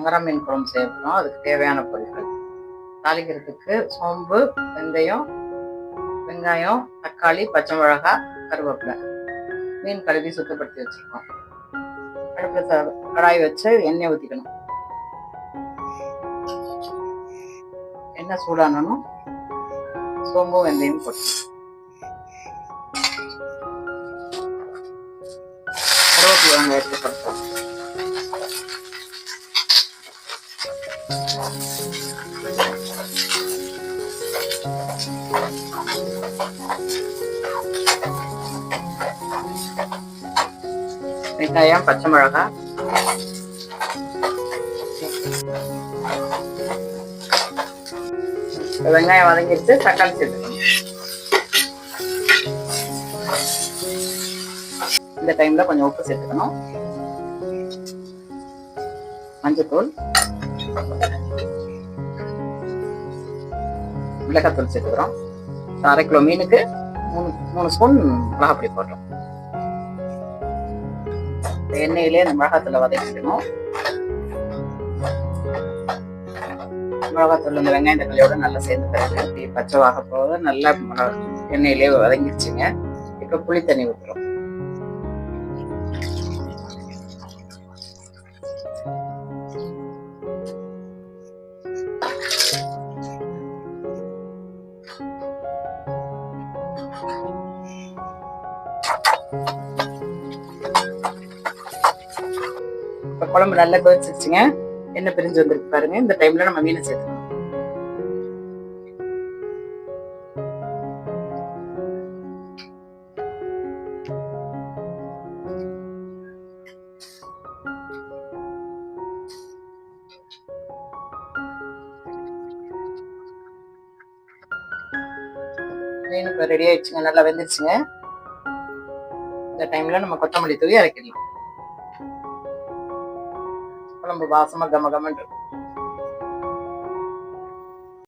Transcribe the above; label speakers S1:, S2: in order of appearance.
S1: சங்கரா மீன் குழம்பு செய்ய போகிறோம். அதுக்கு தேவையான பொருட்கள்: தாளிக்கிறதுக்கு சோம்பு, வெந்தயம், வெங்காயம், தக்காளி, பச்சை மிளகாய், கருவேப்பிலை. மீன் கழுவி சுத்தப்படுத்தி வச்சுருக்கோம். அடுப்பில் கடாய் வச்சு எண்ணெய் ஊற்றிக்கணும். எண்ணெய் சூடானணும் சோம்பு வெந்தயம் போட்டு கருவேப்பிலை வெங்காயத்தை போட்டோம். வெங்காயம், பச்சை மிளகாய், வெங்காயம் வதங்கிட்டு தக்காளி சேர்த்துக்கணும். இந்த டைம்ல கொஞ்சம் உப்பு சேர்த்துக்கணும். மஞ்சத்தூள், மிளகாத்தூள் சேர்த்துக்கிறோம். 1/2 கிலோ மீனுக்கு 3 ஸ்பூன் மிளகாப்பொடி போடுறோம். எண்ணெயிலே அந்த மிளகாத்தூளை வதக்கிக்கணும். மிளகாத்தூள் இந்த வெங்காயம் தக்காளியோட நல்லா சேர்ந்து பிறகு பச்சை வாக போக நல்லா எண்ணெயிலே வதங்கிடுச்சுங்க. இப்போ புளி தண்ணி ஊற்றுறோம். இப்போ குழம்பு நல்லா கொதிச்சிருச்சுங்க. எண்ணெய் பிரிஞ்சு வந்துருக்கு பாருங்க. இந்த டைம்ல நம்ம மீனை சேர்த்துக்கணும். மீன் இப்போ ரெடி ஆயிடுச்சுங்க. நல்லா வெந்துருச்சுங்க. இந்த டைம்ல நம்ம கொத்தமல்லி தூவி இறக்கிடலாம். குழம்பு வாசமா கம கமன்னு இருக்கும்.